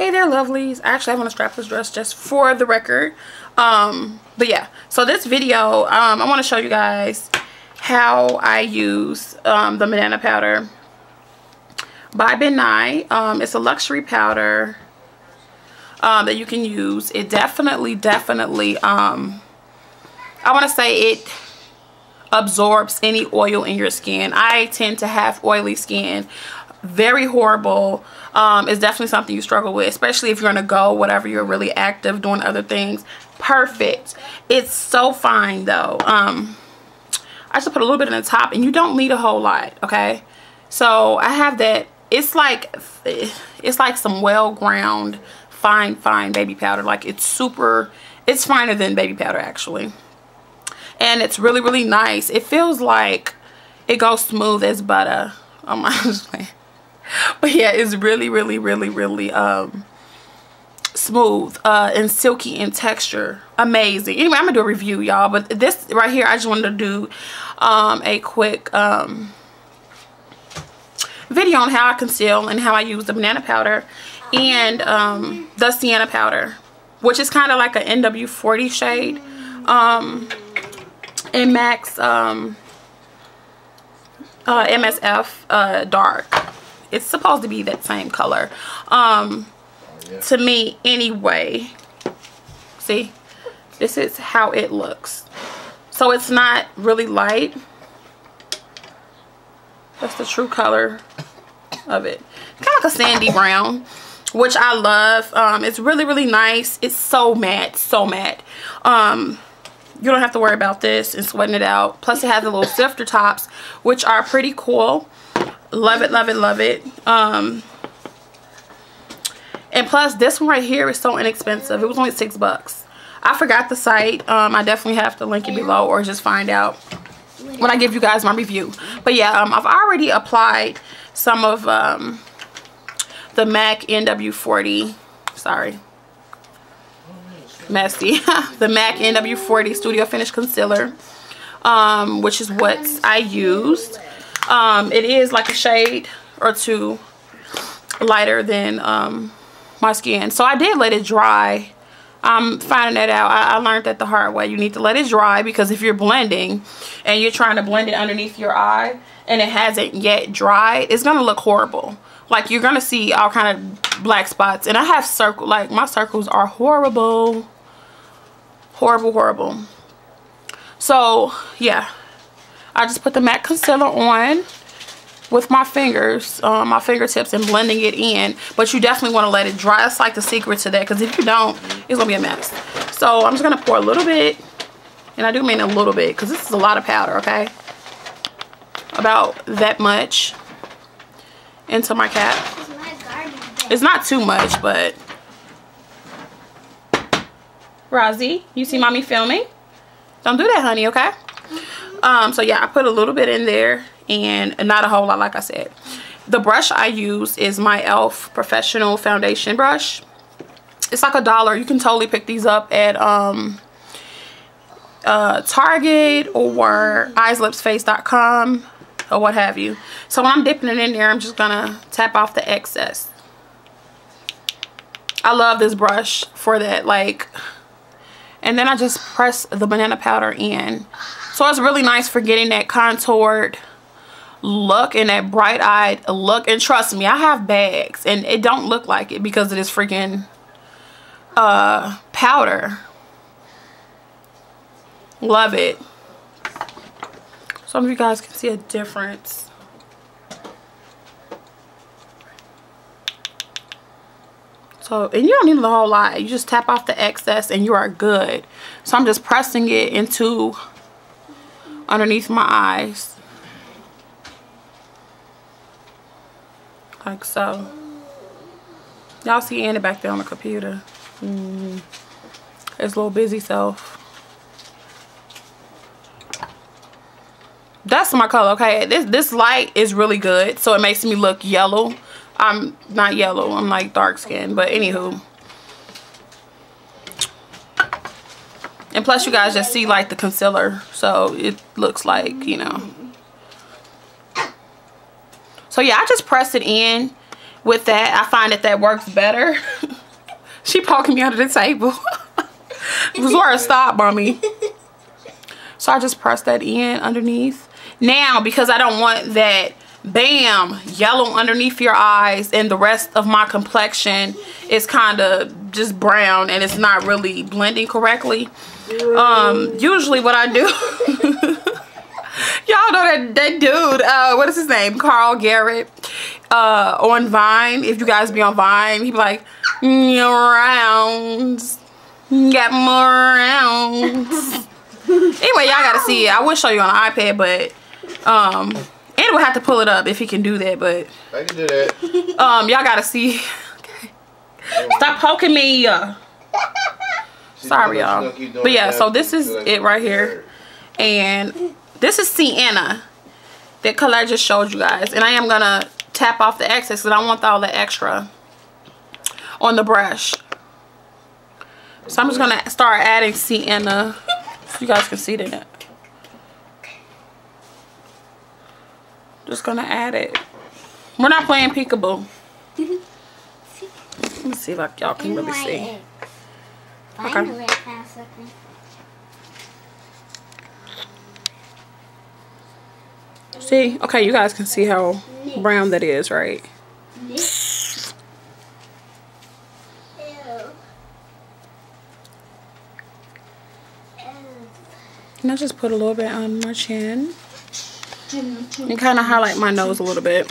Hey there, lovelies. Actually, I want to strap this dress just for the record. But yeah, so this video, I want to show you guys how I use the banana powder by Ben Nye. It's a luxury powder that you can use. It definitely I want to say it absorbs any oil in your skin. I tend to have oily skin. Very horrible. It's definitely something you struggle with, especially if you're on a go, whatever, you're really active doing other things. Perfect. It's so fine though. I just put a little bit in the top, and you don't need a whole lot. Okay, so I have that. It's like some well ground fine baby powder. Like it's finer than baby powder actually, and it's really nice. It feels like it goes smooth as butter. Oh my. But yeah, it's really smooth and silky in texture. Amazing. Anyway, I'm gonna do a review, y'all, but this right here, I just wanted to do a quick video on how I conceal and how I use the banana powder and the Sienna powder, which is kind of like an NW40 shade in MAC'S MSF Dark. It's supposed to be that same color to me anyway. See, this is how it looks. So it's not really light. That's the true color of it. Kind of like a sandy brown, which I love. It's really nice. It's so matte, so matte. You don't have to worry about this and sweating it out. Plus it has the little sifter tops, which are pretty cool. Love it. And plus this one right here is so inexpensive. It was only $6. I forgot the site. I definitely have to link it below, or just find out when I give you guys my review. But yeah, I've already applied some of the MAC NW40. Sorry, messy. The MAC NW40 Studio Finish Concealer, which is what I used. It is like a shade or two lighter than my skin, so I did let it dry. I'm finding that out. I learned that the hard way. You need to let it dry, because if you're blending and you're trying to blend it underneath your eye and it hasn't yet dried, it's gonna look horrible. Like you're gonna see all kind of black spots, and I have circle, like my circles are horrible. So yeah, I just put the MAC concealer on with my fingers, my fingertips, and blending it in. But you definitely want to let it dry. That's like the secret to that, because if you don't, it's gonna be a mess. So I'm just gonna pour a little bit, and I do mean a little bit, because this is a lot of powder. Okay, about that much into my cap. It's not too much, but Rosie, you see mommy filming? Don't do that, honey. Okay. So yeah, I put a little bit in there, and not a whole lot, like I said. The brush I use is my e.l.f. Professional Foundation brush. It's like $1. You can totally pick these up at Target or eyeslipsface.com or what have you. So when I'm dipping it in there, I'm just gonna tap off the excess. I love this brush for that, like, and then I just press the banana powder in. So it's really nice for getting that contoured look and that bright-eyed look. And trust me, I have bags and it don't look like it because of this freaking powder. Love it. Some of you guys can see a difference. So, and you don't need the whole lot. You just tap off the excess and you are good. So I'm just pressing it into underneath my eyes, like so. Y'all see Annie back there on the computer. It's a little busy self. That's my color. Okay, this light is really good, so it makes me look yellow. I'm not yellow, I'm like dark skin, but anywho. And plus you guys just see like the concealer, so it looks like, you know. So yeah, I just press it in with that. I find that works better. She poking me under the table. Zora, stop, mommy. So I just press that in underneath. Now, because I don't want that bam yellow underneath your eyes and the rest of my complexion is kind of just brown and it's not really blending correctly. Usually what I do, y'all know that dude, what is his name? Carl Garrett, on Vine. If you guys be on Vine, he be like, rounds, got more rounds. Anyway, y'all gotta see it. I would show you on the iPad, but and we'll have to pull it up if he can do that, but I can do that. Y'all gotta see. Okay. Stop poking me. Sorry, y'all. But yeah, so this is it right here. And this is Sienna. That color I just showed you guys. And I am gonna tap off the excess because I want all the extra on the brush. So I'm just gonna start adding Sienna. So you guys can see that. Just gonna add it. We're not playing peekaboo. Let me see if y'all can really see. Okay. See? Okay, you guys can see how brown that is, right? And I just put a little bit on my chin. And kind of highlight my nose a little bit.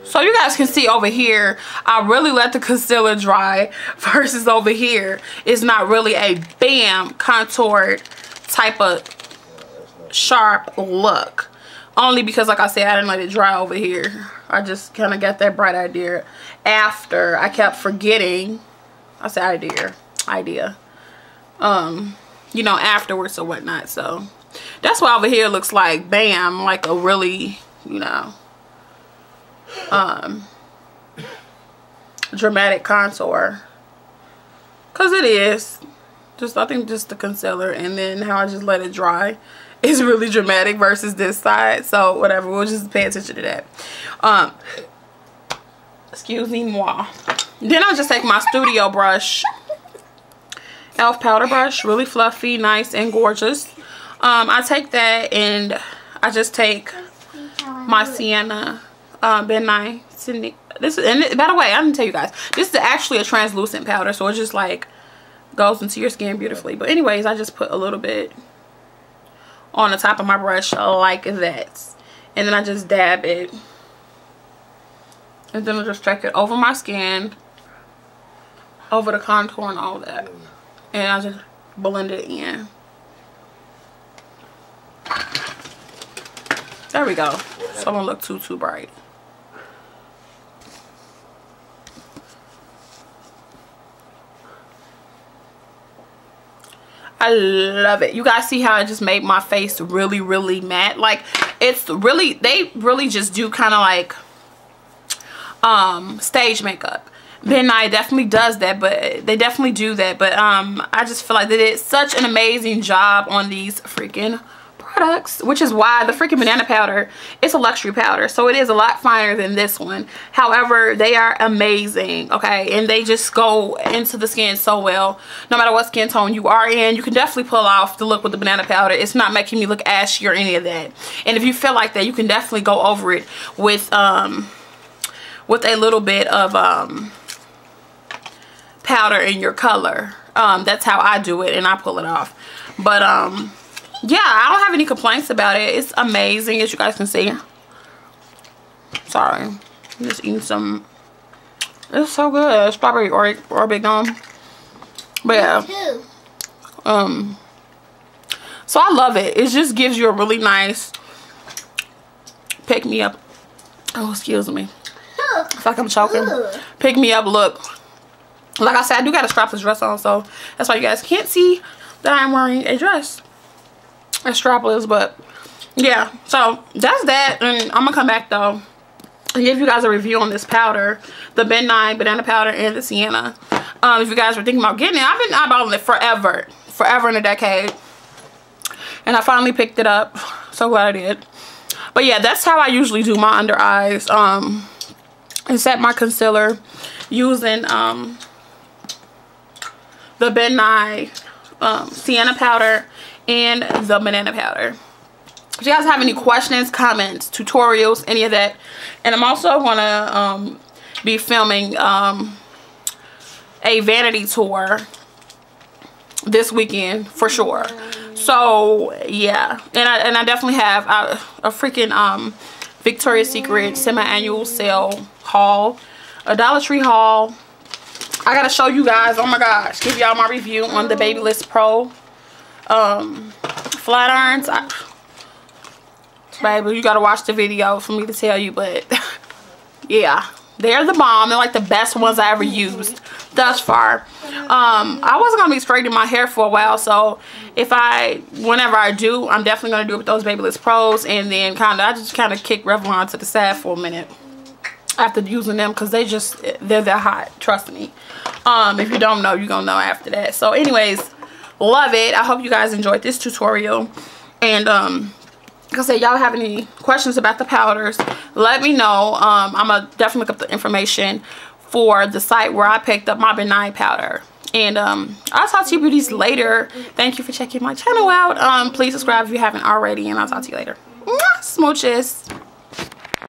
So you guys can see over here, I really let the concealer dry versus over here. It's not really a bam contoured type of sharp look. Only because, like I said, I didn't let it dry over here. I just kind of got that bright idea after. I kept forgetting. I said idea. You know, afterwards or whatnot. So that's why over here looks like bam, like a really, you know, dramatic contour. Cause it is. Just I think just the concealer and then how I just let it dry is really dramatic versus this side. So whatever, we'll just pay attention to that. Excuse me moi. Then I'll just take my studio brush, e.l.f. powder brush, really fluffy, nice and gorgeous. I take that and I just take my Sienna Midnight. This is, and by the way, I didn't tell you guys, this is actually a translucent powder, so it just like goes into your skin beautifully. But anyways, I just put a little bit on the top of my brush like that, and then I just dab it, and then I'll just take it over my skin, over the contour and all that, and I just blend it in. There we go. So I won't look too bright. I love it. You guys see how I just made my face really matte? Like, it's really, they really just do kind of like stage makeup. Midnight definitely does that, but they definitely do that. But I just feel like they did such an amazing job on these freaking products, which is why the freaking banana powder, it's a luxury powder, so it is a lot finer than this one. However, they are amazing, okay, and they just go into the skin so well. No matter what skin tone you are in, you can definitely pull off the look with the banana powder. It's not making me look ashy or any of that. And if you feel like that, you can definitely go over it with a little bit of powder in your color. That's how I do it, and I pull it off. But yeah, I don't have any complaints about it. It's amazing, as you guys can see. Sorry, I'm just eating some. It's so good, strawberry or big gum. But yeah, so I love it. It just gives you a really nice pick me up. Oh, excuse me. It's like I'm choking. Pick me up look. Like I said, I do got a strapless dress on, so that's why you guys can't see that I'm wearing a dress. A strapless, but yeah, so that's that. And I'm gonna come back though and give you guys a review on this powder, the Midnight banana powder and the Sienna. If you guys were thinking about getting it, I've been eyeballing it forever and a decade. and I finally picked it up. So glad I did. But yeah, that's how I usually do my under eyes. I set my concealer using the Ben Nye Sienna powder and the banana powder. If you guys have any questions, comments, tutorials, any of that, and I'm also gonna be filming a vanity tour this weekend for sure. So yeah, and I definitely have a freaking Victoria's Secret semi-annual sale haul, a Dollar Tree haul. I gotta show you guys, oh my gosh, give y'all my review on the Babyliss Pro flat irons. Baby, you gotta watch the video for me to tell you, but yeah, they're the bomb. They're like the best ones I ever used thus far. I wasn't gonna be straightening my hair for a while, so whenever I do, I'm definitely gonna do it with those Babyliss Pros, and then I just kind of kick Revlon to the side for a minute after using them, because they're that hot, trust me. If you don't know, you're gonna know after that. So anyways, love it. I hope you guys enjoyed this tutorial, and like I said, y'all have any questions about the powders, let me know. I'm gonna definitely look up the information for the site where I picked up my Ben Nye powder. And I'll talk to you beauties later. Thank you for checking my channel out. Please subscribe if you haven't already, and I'll talk to you later. Mwah, smooches.